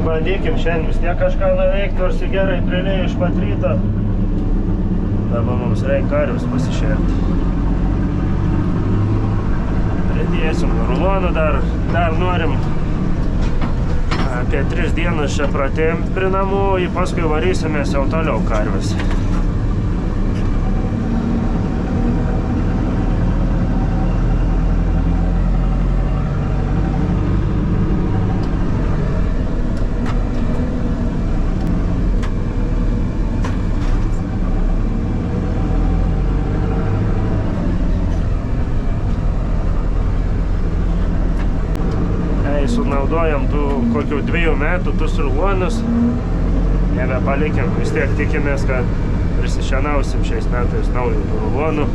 Bandykim šiandien vis tiek kažką nuveikti, nors į gerai prilėjai iš pat ryto. Dabar mums reikia karvius pasišerti. Pridėsim rulonų, dar norim apie 3 dienas čia pratėmt prie namų, paskui varysimės jau toliau karvius. Sunaudojam tų kokių 2 metų tus rulonus, nebepalikim, vis tiek tikimės, kad prisišienausim šiais metais naujų rulonų,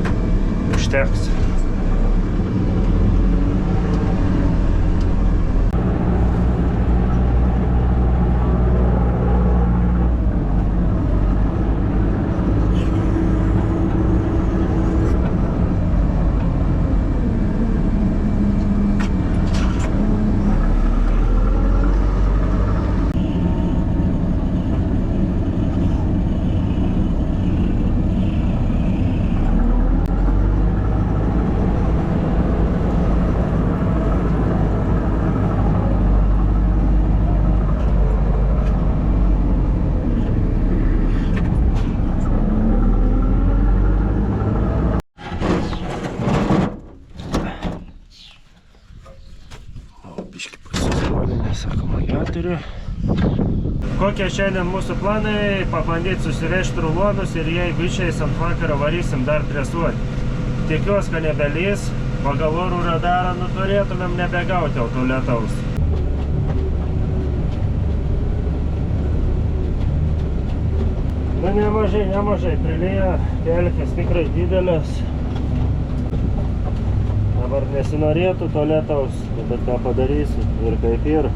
užteks. Kokie šiandien mūsų planai? Pabandyti susivežti rulonus ir jeigu išeis ant vakarą varysim dar presuoti. Tikiuosi, kad nebelys, pagal orų radarą turėtumėm nebegauti jau to lietaus. Nu, nemažai prilyja, kelkės tikrai didelės. Dabar nesinorėtų to lietaus, bet ką padarysiu ir kaip ir.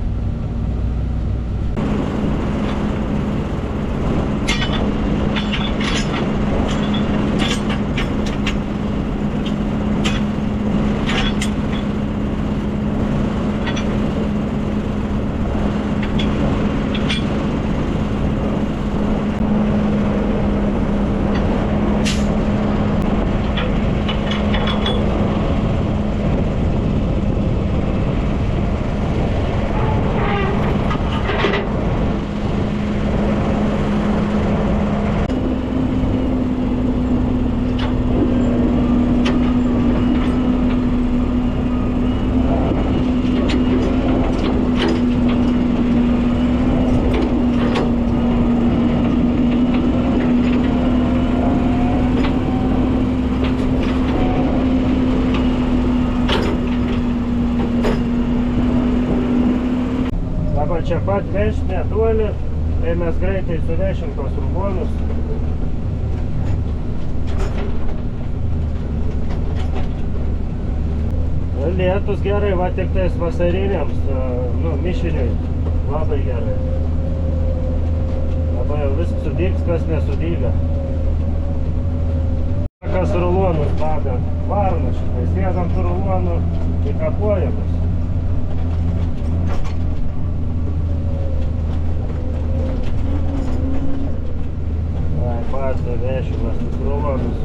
Čia pat vežti netoli, tai mes greitai suvešim tos rulonus. Lietus gerai, va tik tais vasariniams, mišiniui, labai gerai. Dabar jau viskas sudygs, kas nesudyga. Kas rulonus bada, varna šitai, sėdam tų rulonų į kapojimus. Vešimas tus rulonus,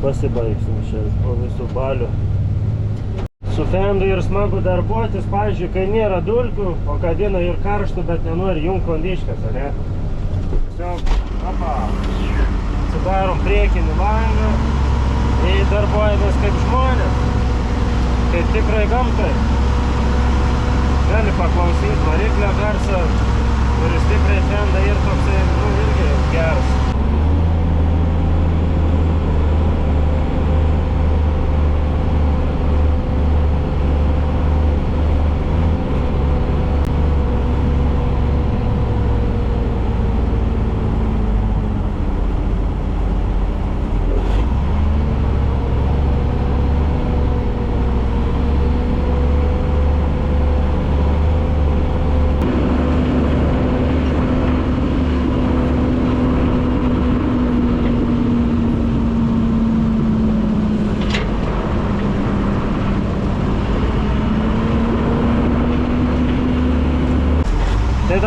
pasibaigsim čia po visų balių. Su fendu ir smagu darbuotis, pavyzdžiui, kai nėra dulkių, o kadina ir karštų, bet nenori jum kondiškas, ne? Tiesiog, atsidarom priekinį langą ir darbuojamės kaip žmonės, kaip tikrai gamtai. Gali paklausyti variklio garsą, turi stipriai fendą ir toksai, irgi geras.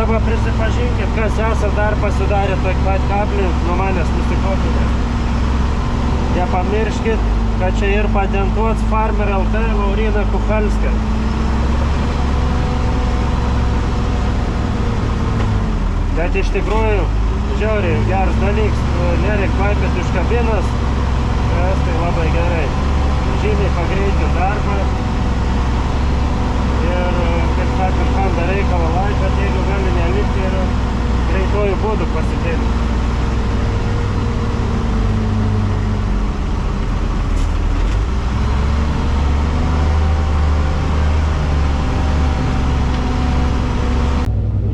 va prisipažinkit, kas esat dar pasidarė tokį pat kablį, nuo manęs nusikopinė. Nepamirškit, kad čia ir patentuots Farmer LT Laurina Kuchalska. Bet iš tikrųjų, žiauriai geras dalyks, nereik vaipėt iš kabinos, tai labai gerai. Žymiai pagreitina darbą ir, kaip sakant, Honda reikalą laipėt, jeigu gali nelikti ir greituoju būdu pasipilti.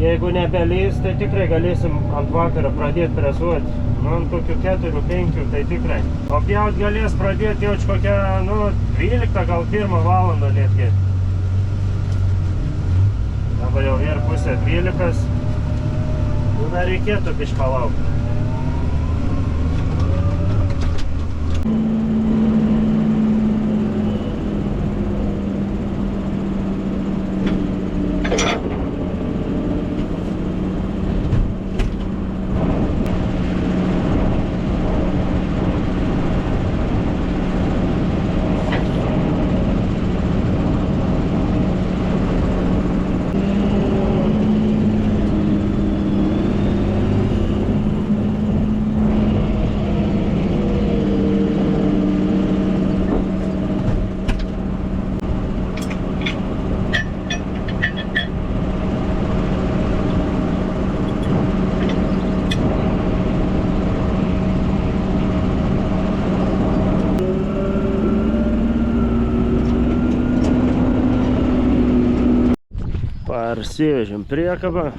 Jeigu nebelys, tai tikrai galėsim ant vakarą pradėti presuoti. Ant kokių 4-5, tai tikrai. O pjaut galės pradėti jau kokią, 12, gal 1 valandą netgi. Dabar jau ir pusė 12. Dar reikėtų biškį palaukti. Parsivežėm priekabą.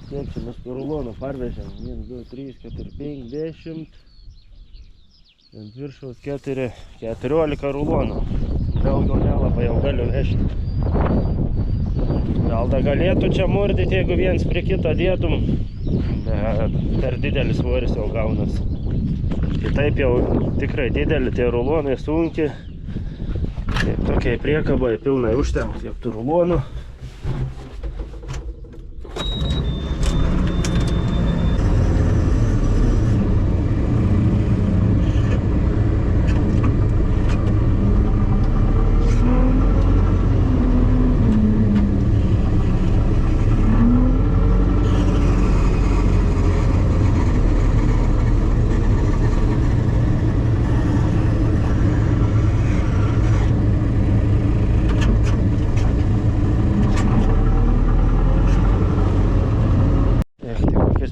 Kiek čia mes per ruloną parvežėm? 1, 2, 3, 4, 5, 10. Ant viršaus 14 rulonų. Daugiau nelabai jau galiu vežti. Gal da galėtų čia murdyti, jeigu viens prie kito dėtum. Bet per didelis svoris jau gaunas. Kitaip jau tikrai didelį tie rulonai sunki. Tokiai priekabai pilnai užtenka tiek tų rulonų.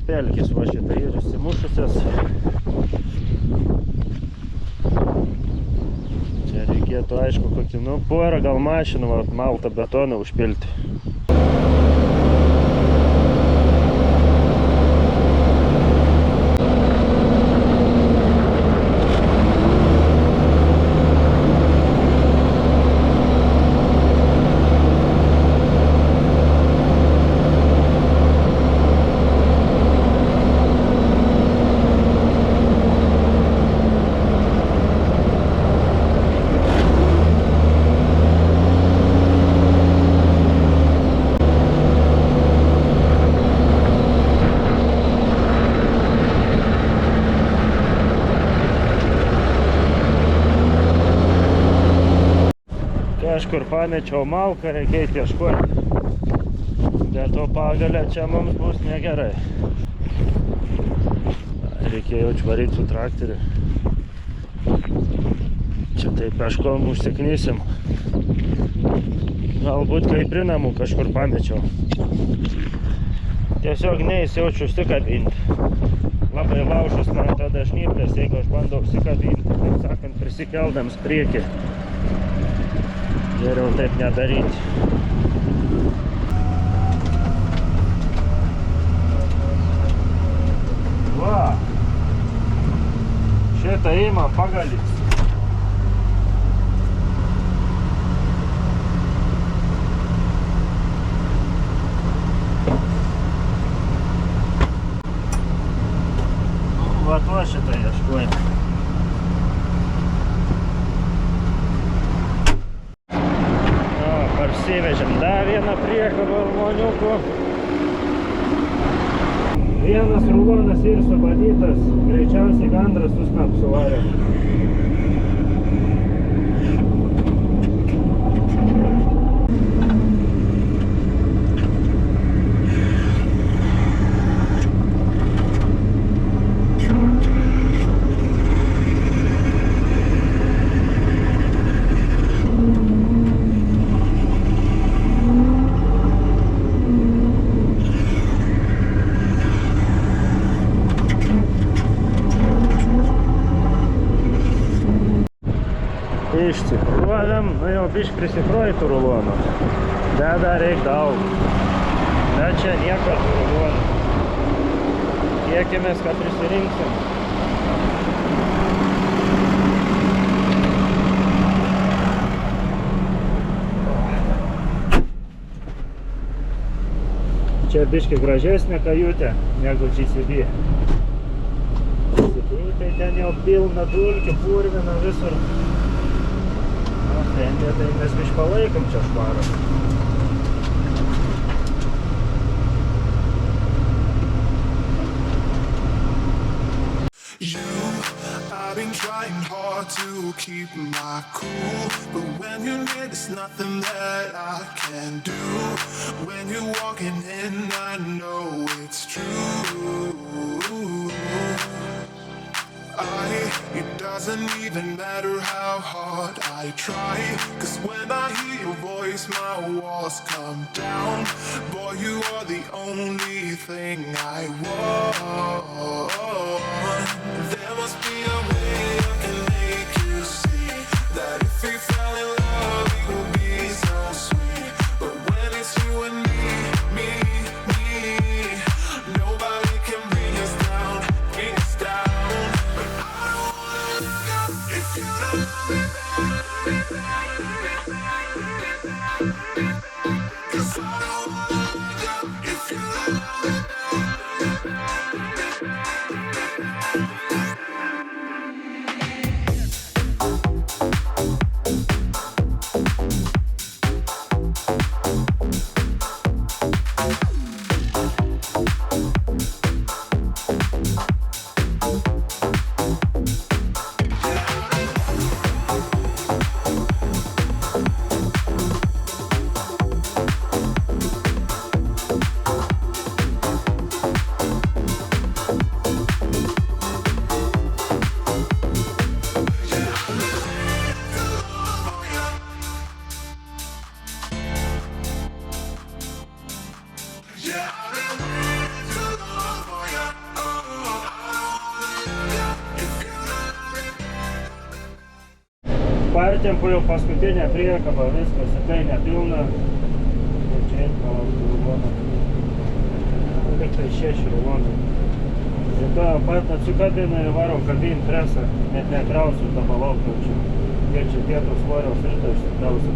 Pelkės va šitą ir įsimušusios. Čia reikėtų, aišku, kokį, porą gal mašinų maltą betoną užpilti. Kažkur pamečiau malką, reikia ieškoti. Bet to pagalė čia mums bus negerai. Reikėjo čvaryti su traktoriu. Čia taip kažkom užsiknysim. Galbūt kaip prie namų kažkur pamečiau. Tiesiog neįsijaučiu užsikabinti. Labai laužus man tada šnyplės, jeigu aš bandau užsikabinti, taip sakant, prisikeldams priekį. Geriau taip nedaryti. Va! Šitą įmam pagalys. Va to šitą ieškojame. Parsivežėm dar vieną priekabą ruloniukų. Vienas rulonas ir subadytas, greičiausiai gandras su snapsu varėm. Išsikruovėm, nu jau bišk prisikruoji tų rulonų, bet dar reik daug, bet čia nieko tų rulonų, tiekimės, kad prisirinksim. Čia biški gražesnė kajutė negu GCB. Tai ten jau pilna dulkių, purvina visur. Tai mes bišk palaikom čia švarą. I've been trying hard to keep my cool, but when you're near, there's nothing that I can do. When you're walking in, I know it's true. It doesn't even matter how hard I try, 'cause when I hear your voice, my walls come down. Boy, you are the only thing I want. There must be a way I can make you see that if we fell in love, it will be so sweet. But when it's you and me, nobody can bring us down, bring us down. But I don't wanna look up if you don't love me back. 'Cause I don't wanna look up if you don't love me back. Partėm po jau paskutinę priekabą, viskas, tai nepilna. Ir čia palaukti ruloną. Liktai 6 rulonai. Ir to pat atsikabina ir varom kabin presą, net nekrausiu tą palaukaučių. Ir čia pietų svorio filtą išsikrausiu.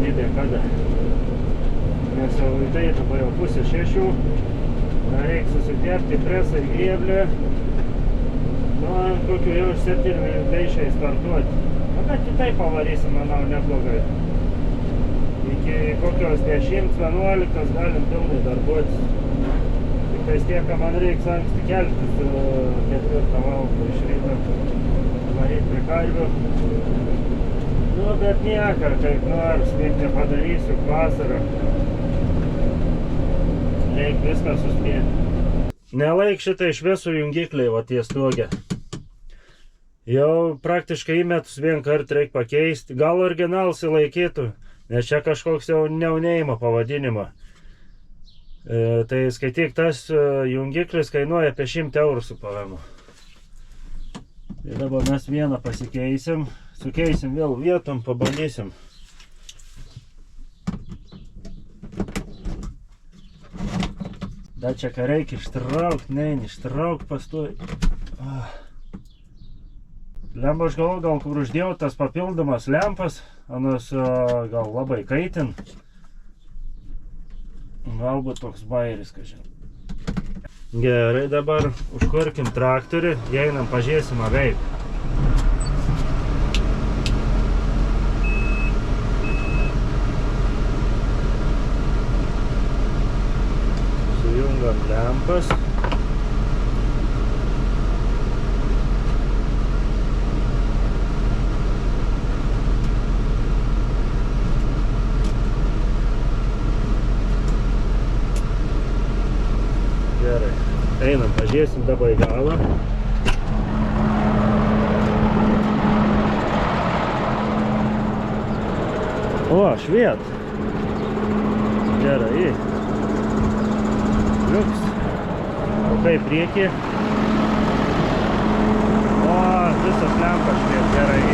Nidė kada. Nes jau į tai dabar jau pusė 6. Reikia susitepti presą į grėblę. Nu, kokiu jau 7 greičiai startuoti. Nu, bet kitai pavarysim, manau, neblogai. Iki kokios 10-11 galim pilnai darbuotis. Tik tais tiek, kad man reiks anksti keltis 4 valandą iš ryto. Varyt prie karvių. Nu, bet nieko, kaip nors, kaip nepadarysiu vasarą. Reik viską suspėti. Nelaik šitai šviesų jungikliai, va tie stogė. Jau praktiškai įmetus vien kartą reikia pakeisti. Gal originalus įlaikytų, nes čia kažkoks jau neunėjimo pavadinimo. Tai skaityk, tas jungiklis kainuoja apie 100 eurų su PVM. Tai dabar mes vieną pasikeisim, sukeisim vėl vietom, pabandysim. Da čia ką reikia ištraukti, ištraukti pastovi. Lemba aš galvoju, gal kur uždėjau tas papildomas lempas, anas gal labai kaitin. Galbūt toks bairis, kažin. Gerai, dabar užkurkim traktorių, einam pažiūrėsim aveik. lempas. Gerai, einam, pažiūrėsim dabar į galą. O, šviet. Gerai. Liuks. O kaip priekį? O, visas lempas šviet. Gerai.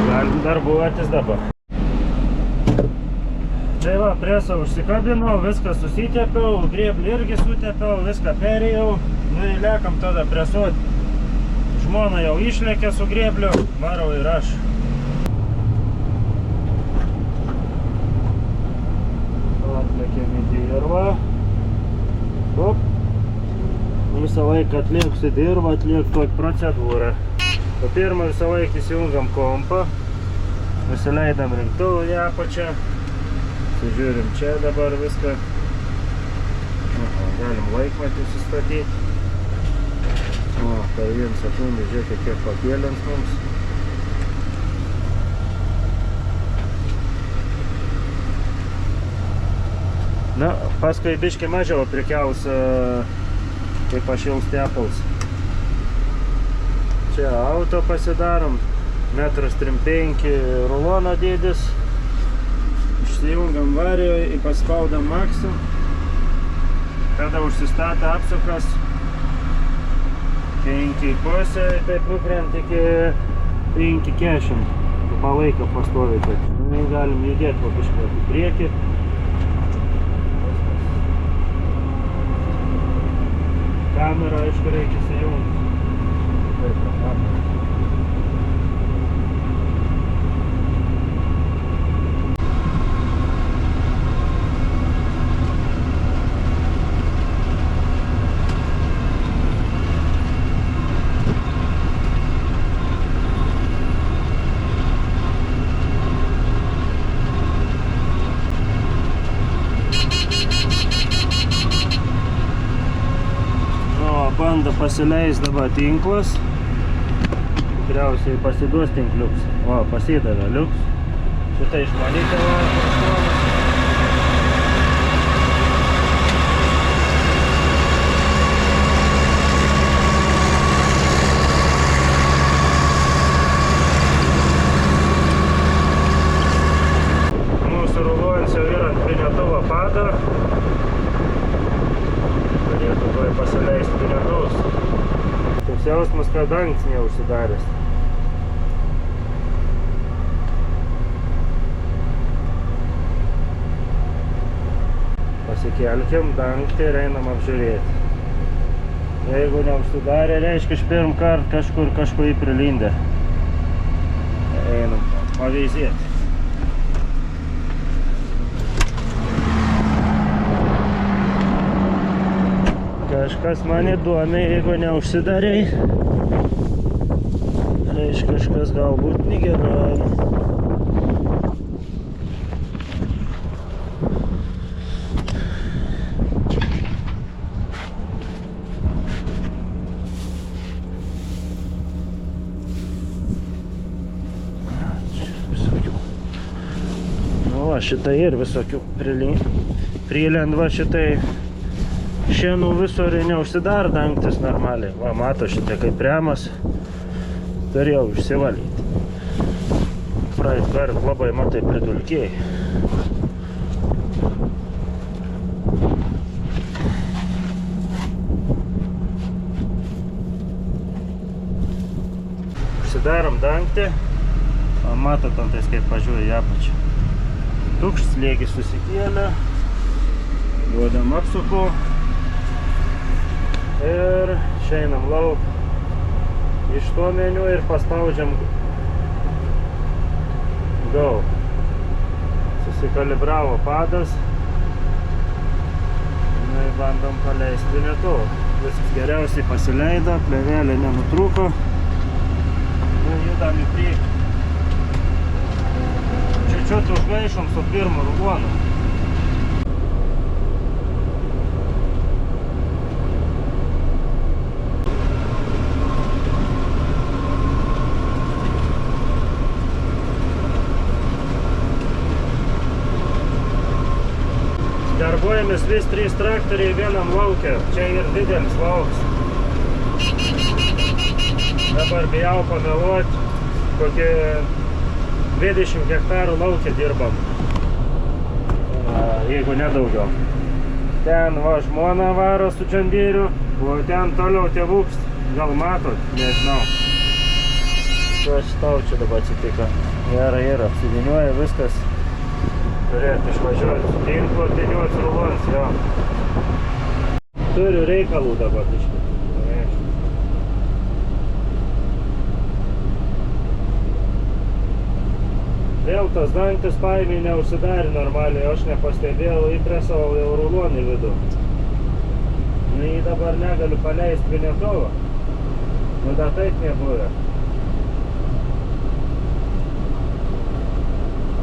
Galim darbuotis dabar. Tai va, presą užsikabinau, viską susitepiau, grėblį irgi sutepiau, viską perėjau. Nu ir liekam tada presuoti. Žmona jau išlėkė su grėbliu, varau ir aš. Atlėkėm į dirvą. Op. Visą laiką atlieksiu dirvą, atlieku tokį procedūrą. Po pirmą visą laiką įsijungiam kompą. Nusileidam rinktuvą į apačią. Žiūrim čia dabar viską. Galim laikmatį sustatyti. O, per 1 sekundę žiūrėkit, kiek pakėlins mums. Na, paskui biškį mažiau prikels, kai pašils tepals. Čia auto pasidarom. 1,35 m rulono dydis. Išsijungiam variją, paspaudam maksą. Tada užsistatė apsukas 5,5, taip nukrent iki 5,40. Palaiko pastoviai, kad galim judėti po kažką į priekį. Kamerą, aišku, reikia įsijungti. Banda pasileis dabar tinklas. Tikriausiai pasiduos tinkliuks. O, pasidavė liuks. Šitą išmanyti va. Mūsų rulojant jau yra ant pinėtuvo padą. Turėtų pasileisti pinėtuvus. Toks jausmas, kad dangtis neužsidaręs. Pasikelkim dangtį ir einam apžiūrėti. Jeigu neužsidarė, reiškia, pirm kart kažkur įprilindę. Einam paveizėti. Kažkas mane duomė, jeigu neužsidarei. Reiškia, kažkas galbūt negerai. Nu va, šitai ir visokių prilendva šitai. Šienų visur neužsidar dangtis normaliai. Va, mato šitai kaip remas. Turėjau išsivalyti. Praeit kart labai matai pridulkėjai. Užsidarom dangtį. Matot antais kaip važiuoja į apačią. Tukštas slėgis susikėlė. Duodam apsuku. Ir išeinam lauk iš to meniu ir paspaudžiam Go. Susikalibravo padas. Na ir bandom paleisti pinėtuvą. Viskas geriausiai pasileido, plėvelė nenutrūko. Ir judam į priekį. Čiut užgaišom su pirmu rulonu. žiemomis vis 3 traktoriai vienam lauke. Čia ir didelis lauks. Dabar bijau pameluoti, kokie 20 hektarų laukia dirbam. Jeigu nedaugiau. Ten va žmona varo su džandyriu, o ten toliau tėvuks. Gal matot, nežinau. Kas tau čia dabar atsitiko? Yra, apsidiniuoja viskas. Turėtų išvažiuoti. Tinklo apdiniuoti rulons, jo. Turiu reikalų dabar biškį. Vėl tas dangtis paėmė neužsidarė normaliai, aš nepastebėjau, įpresavau jau rulonį vidų. Jį dabar negaliu paleisti vinėtovo. Nu, da taip nebuvę.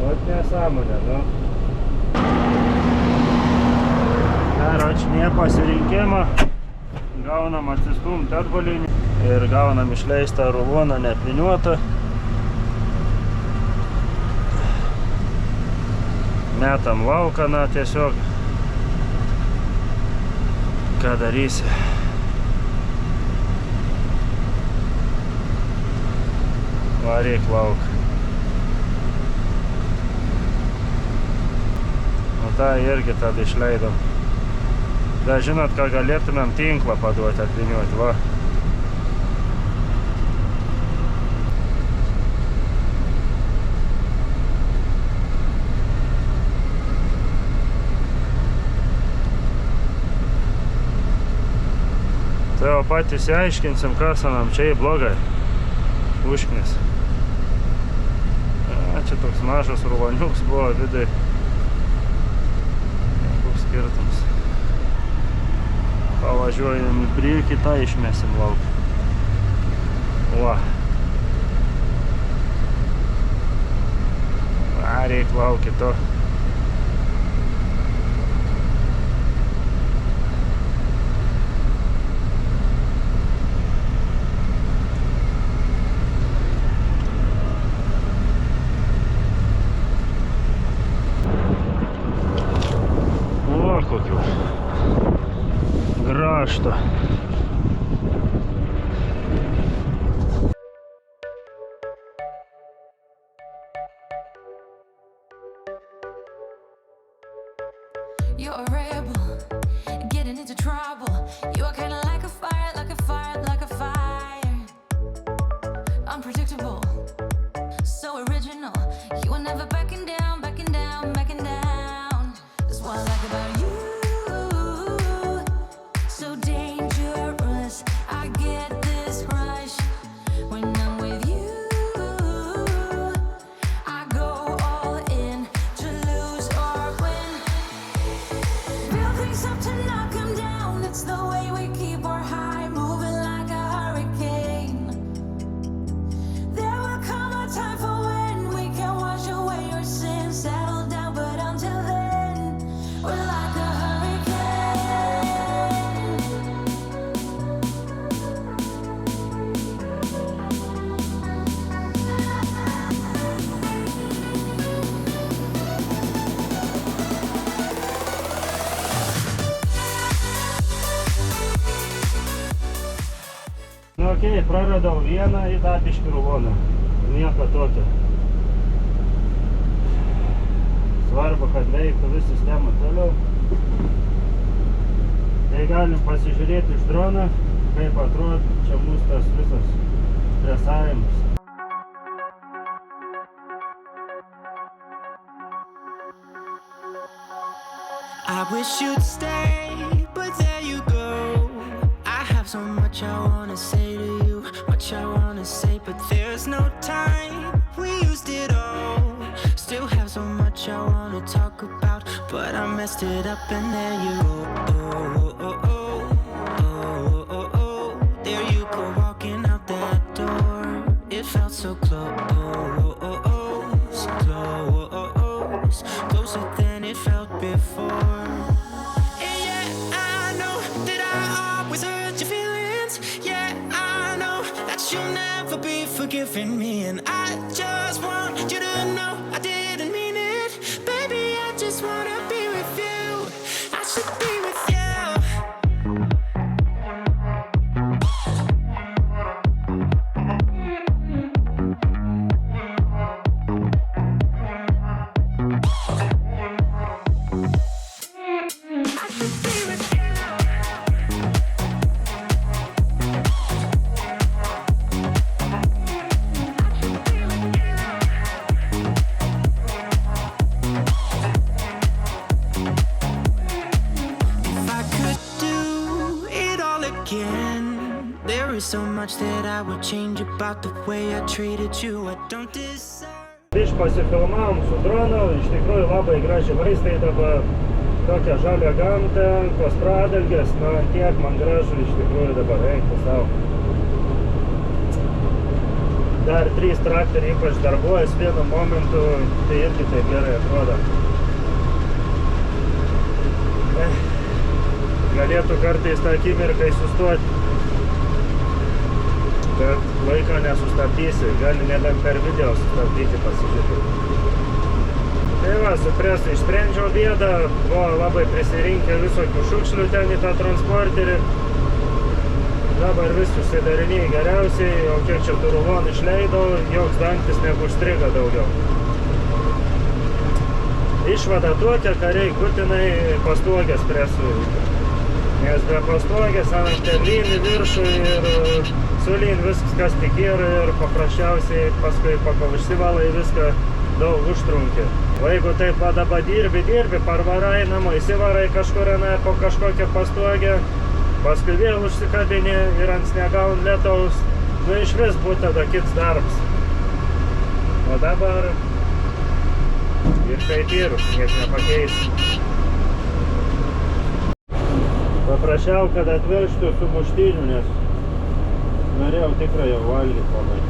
Ot nesąmonė, nu. Daročinė pasirinkimą. Gaunam atsistumti atbulinį ir gaunam išleistą ruloną neapviniuotą. Metam laukaną tiesiog. Ką darysi? Varyk lauk. O tą irgi tada išleidom. Bet žinot, ką galėtumėm tinklą paduoti atviniuoti, va. Tai jau patys aiškinsim, kas anam čia blogai. Užknis. Čia toks mažas ruloniuks buvo vidai. Koks skirtumas. Pavažiuojam į priekį, tą išmesim lauk. Va. Reik laukti to. Kokių grašto. You're a rebel, getting into trouble. You are kinda like a fire, like a fire, like a fire. Unpredictable, so original. You are never backing down, backing down, backing down. That's what I like about you. So dangerous, I get this rush when I'm with you. I go all in to lose or win. Build things up to knock 'em down. It's the way we keep our high, moving like a hurricane. There will come a time for when we can wash away your sins, settle down, but until then, we're like a hurricane. Nu okei, praradau vieną į tą biškį ruloną. Nieko tokio. Svarbu, kad veiktų visą sistemą toliau. Tai galim pasižiūrėti iš drono, kaip atrodo čia mūsų tas visas stresavimas. I wish you'd stay, but there you go. I have so much I wanna say to you, much I wanna say, but there's no time. We used it all. Still have so much I wanna talk about, but I messed it up and there you go. Oh, oh, oh, oh, oh, oh. There you go, walking out that door. It felt so close, close, closer than it felt before. And yeah, I know that I always hurt your feelings. Yeah, I know that you'll never be forgiving me, and I just want you to know I didn't mean it. Baby, I just wanna be with you. I should so much that I would change about the way I treated you. I don't deserve. Iš pasifilmavom su dronu, iš tikrųjų labai graži vaizdai dabar. Tokia žalia gamta, tos pradelgės, na, kiek man gražu iš tikrųjų dabar eiti savo. Dar 3 traktoriai ypač darbuojas vienu momentu, tai irgi taip gerai atrodo. Galėtų kartais tą akimirkai sustoti, bet laiko nesustabdysi, gali nebent per video sustabdyti pasižiūrėti. Tai va, su presu išsprendžiau bėdą, buvo labai prisirinkę visokių šiukšlių ten į tą transporterį. Dabar vis užsidarinėjai geriausiai, o kiek čia tų rulonų išleidau, joks dangtis neužstriga daugiau. Išvada tokia, ką reikia būtinai pastogės presui. Nes be pastogės ant ten lyn į viršų ir sulyn viskas kas tik yra ir paprasčiausiai paskui pakol išsivalai viską daug užtrunki. O jeigu taip dabar dirbi, parvarai namo, įsivarai kažkur po kažkokią pastogę, paskui vėl užsikabini ir ant sniegaun lietaus, nu iš vis būtų tada kits darbs. O dabar ir kaip ir, niek nepakeis. Paprašiau, kad atvežtų sumuštinių, nes norėjau tikrai jau valgyti labai.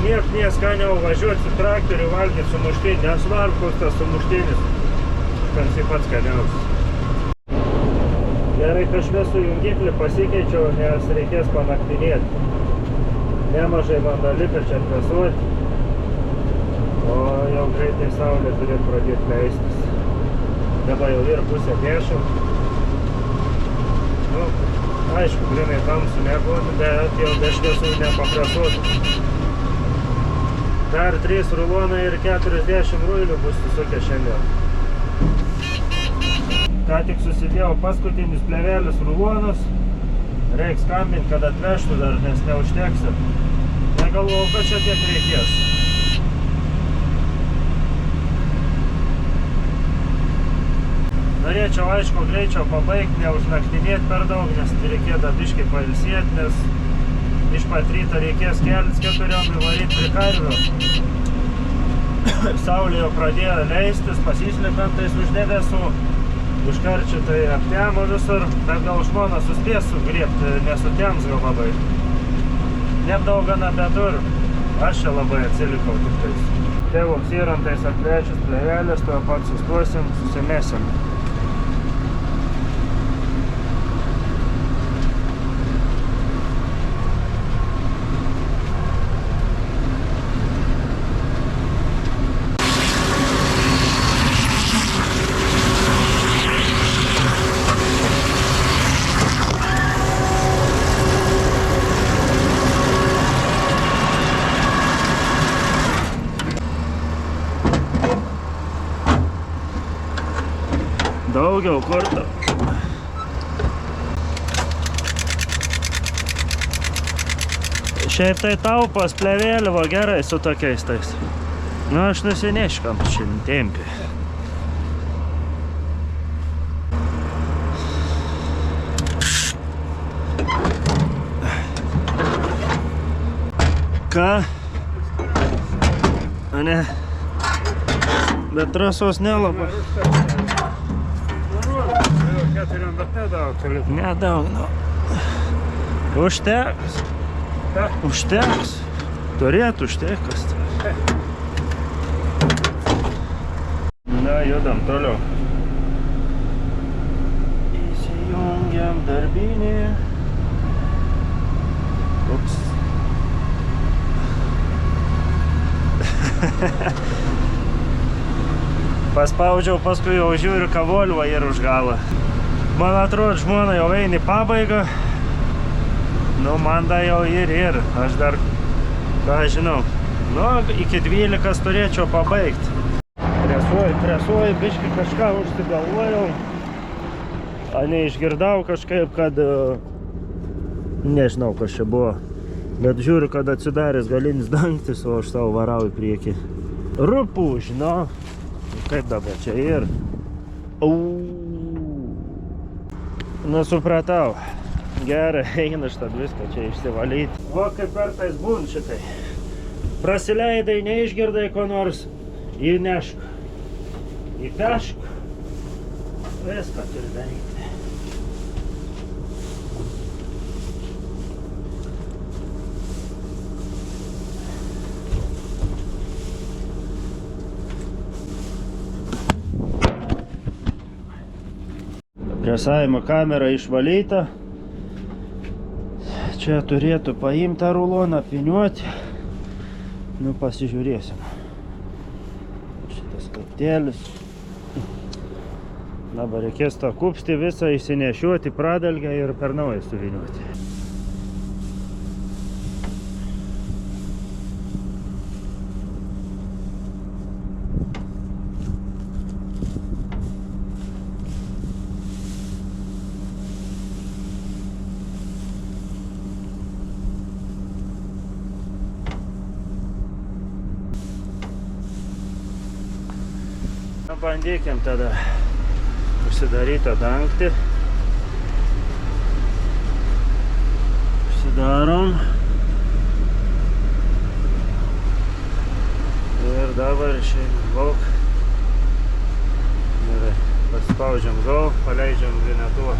Niek neskaniau važiuoti su traktoriu, valgyti sumuštinį, nesvarbu, koks tas sumuštinis, kad jis pats skaniausias. Gerai, kad šviesų jungiklį pasikeičiau, nes reikės panaktinėti. Nemažai man dar liko čia presuoti, o jau greitai saulė turėtų pradėti leistis. Dabar jau yra pusė dešim. Nu, aišku, grinai tamsu nebūtų, bet jau be šviesų nepapresuoti. Dar 3 rulonai ir 40 ruilių bus susukę šiandien. Ką tik susidėjau paskutinius plėvelius rulonus. Reiks skambinti, kad atvežtų dar, nes neužteksi. Negalvojau, kad čia tiek reikės. Norėčiau, aišku, greičiau pabaigti, neužnaktinėti per daug, nes reikėtų biškai pailsėti, nes iš pat ryto reikės keltis 4 ir varyti prie karvių. Saulė jau pradėjo leistis, pasislepiant tais už debesų. Užkarčiu tai aptemo visur, bet gal žmona suspės sugriebti, nesutems gal labai. Neapdaug gana betur, aš čia labai atsilikau tik tais. Tėvoks įrantais atvečius plėvelės, tuo pat sustosim, susimesim. Daugiau kartų. Šiaip tai taupas plėvėlivo gerai su tokiais tais. Nu, aš nusineškam šiandien tempį. Ką? A ne? Bet trasos nelabai. Nedaug, nu. Užteks. Užteks. Turėtų užtekas. Na, judam toliau. Įsijungiam darbinį. Ups. Paspaudžiau, paskui jau žiūriu, ką Volvo yra už galą. Man atrodo, žmona jau eina į pabaigą. Nu, man da jau ir. Aš dar, ką žinau, nu, iki 12 turėčiau pabaigti. Presuoju, biškį kažką užsigalvojau. A neišgirdau kažkaip, kad Nežinau, kas čia buvo. Bet žiūriu, kad atsidaręs galinis dangtis, o aš savo varau į priekį. Rupūž, nu. Kaip dabar čia ir? Nesupratau. Gerai, eina šitą viską čia išsivalyti. O kaip kartais būn šitai. Prasileidai, neišgirdai ko nors, įnešk, įpešk, viską turi daryti. Presavimo kamera išvalyta. Čia turėtų paimti tą ruloną, apvyniuoti. Nu, pasižiūrėsim. Šitas kaktėlis. Dabar reikės tą kupstį visą įsinešiuoti pradalgę ir per naują suvyniuoti. Bandykim tada užsidaryti dangtį. Užsidarom. Ir dabar išeinam lauk. Gerai, paspaudžiam go, paleidžiam vienetuvą.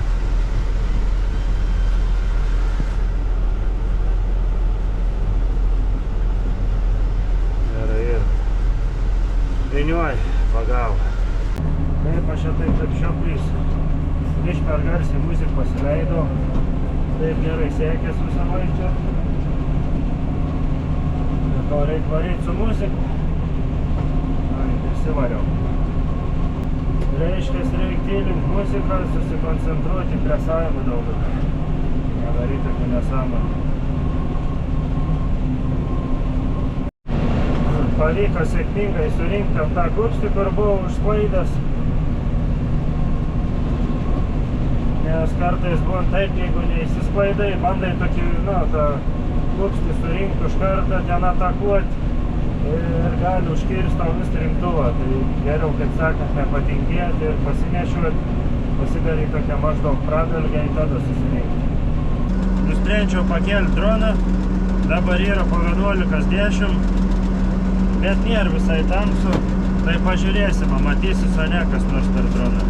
Gerai, ir vyniuoji pagalbą. Taip, aš jau taip šioplys. Iš per garsiai muziką pasileidau. Taip gerai sekės visą važią. Ir to reikia varyti su muziku. Prisivariau. Reiškia, reikia tylint muziką, susikoncentruoti presavimą daugiau. Nedaryti tokių nesąmonę. Pavyko sėkmingai surinkti tą kupstį, kur buvo užsklaidęs. Nes kartais buvo taip, jeigu neįsisklaidai, bandai tokį, tą kupstį surinkti už kartą, ten atakuoti ir gali užkirsti tau vis rinktuvą. Tai geriau, kaip sakant, nepatingėti ir pasinešiuoti, pasidaryti tokią maždaug pradalgę į tada susirinkti. Nusprendžiau pakelti droną, dabar yra po 11:10, bet nėra visai tamsu, tai pažiūrėsim, matysis, o ne kas nors per droną.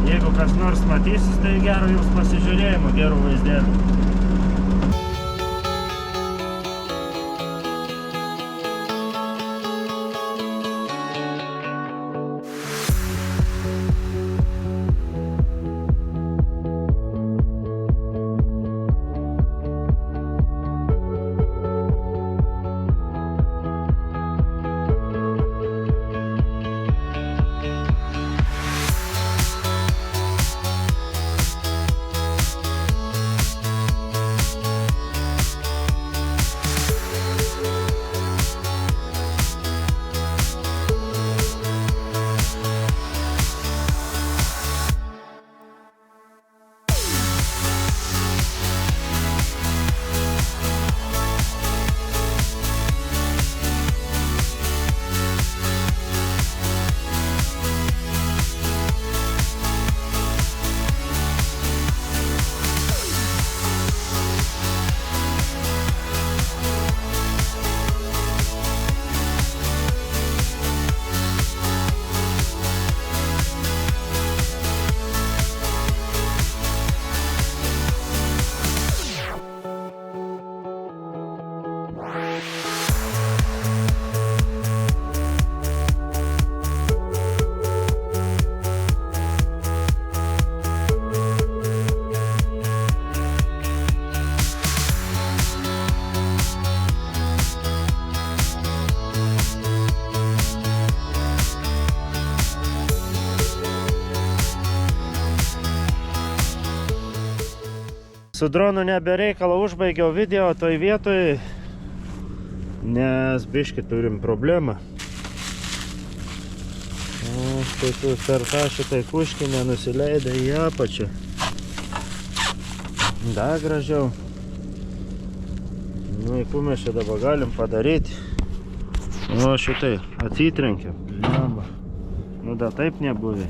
Jeigu kas nors matysis, tai gero jums pasižiūrėjimo, gerų vaizdėlių. Su dronu nebereikalo užbaigiau video toj vietoj, nes biškį turim problemą. Tai tu per tą šitai kuškinę nusileidai į apačią. Dar gražiau. Nu, į kur mes čia dabar galim padaryti. O šitai, atsitrenkiam. Blemba. Nu, da taip nebuvė.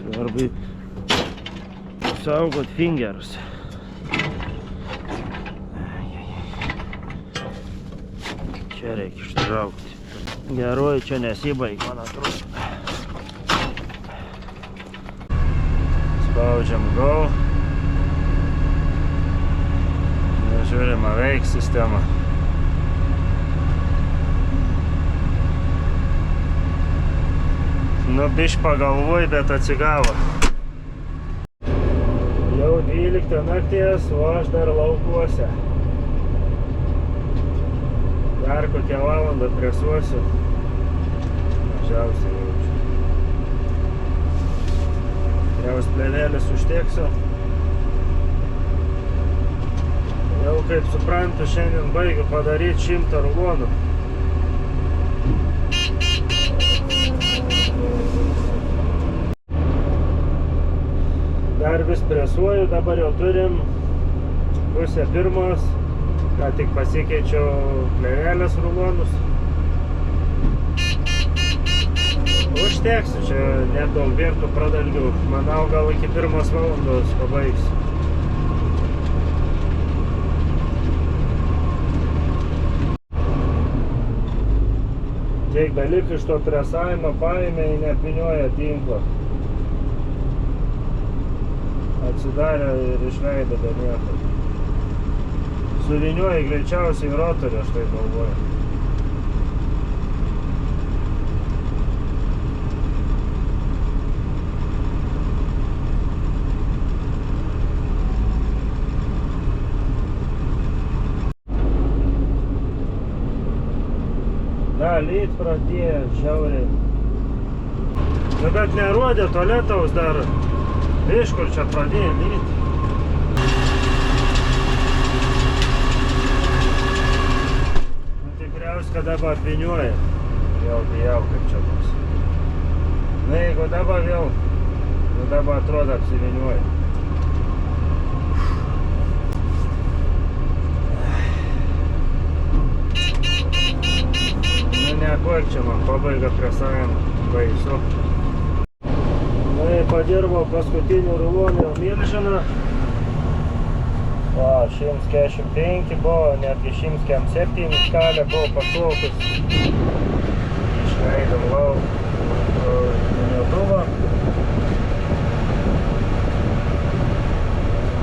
Svarbu saugot fingers. Čia reikia ištraukti. Geroji čia nesibaig, man atrodo. Spaudžiam go. Žiūrim, veiks sistema. Nu, bišk pagalvoj, bet atsigavo. Jau 12 nakties, o aš dar laukuose. Dar kokią valandą presuosiu. Mažiausiai jaučiu. Tikriausiai plėvelės užteksiu. Jau kaip suprantu, šiandien baigiu padaryti 100 rulonų. Dar vis presuoju, dabar jau turim 12:30, ką tik pasikeičiau plėvelės rulonus. Užteksiu, čia nedaug vietų pradalgiau. Manau, gal iki 1 valandos pabaigsiu. Tiek dalykų iš to presavimo paėmė į neapvynioję tinklą. Atsidarė ir išleido be nieko. Suvynioja greičiausiai į rotorį, aš tai galvoju. Da, lyt pradėjo žiauriai. Nu, bet nerodė tualetaus dar. Iš kur čia pradėjo lyt. Nu, tikriausiai, kad dabar apvynioja. Vėl bijau, kaip čia bus. Na, jeigu dabar vėl, nu dabar atrodo apsivynioja. Nekoik čia man pabaiga presavimą, baisu. Na, padirbau paskutinį ruloną milžiną. Va, 145 buvo, netgi 107 skalė buvo pašaukus. Išleidom lauk miniatūrą.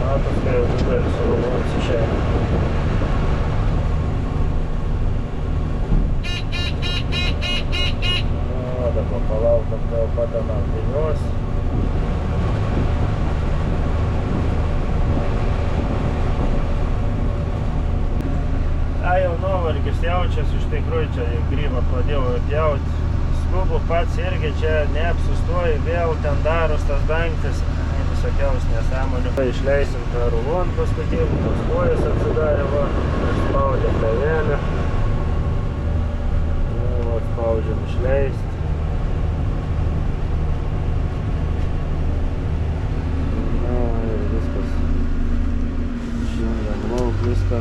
Matos, kai jau didelis rulonas išeina. Dabar palaukom, gal padamam vynios. Jau nuovargis jaučiasi, iš tikrųjų čia grybą pradėjau pjauti. Skubu pats irgi čia neapsustoju, vėl ten daros tas dangtis. Visokiaus nesąmonių. Išleisim tą ruloną paskutinį, tos kojas atsidarė, va, spaudė plėvelę. Spaudžiam išleisti. Viską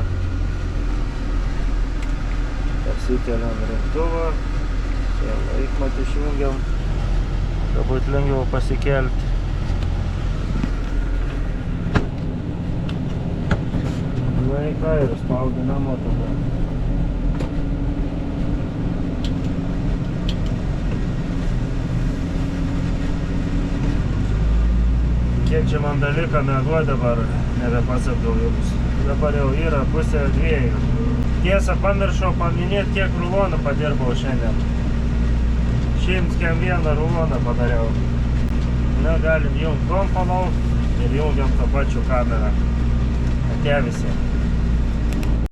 pasikeliam rinktuvą, čia laikmatį išjungiam, kad būtų lengviau pasikelti. Na į ką ir spaudė namo tada. Kiek čia man dalyką mėgo dabar, nebepasakau jums. Dabar jau yra 1:30. Tiesa, pamiršau paminėti, kiek rulonų padirbau šiandien. 101 ruloną padariau. Na, galim jungti kompą lauk ir jungiam tą pačių kamerą. Atie visi.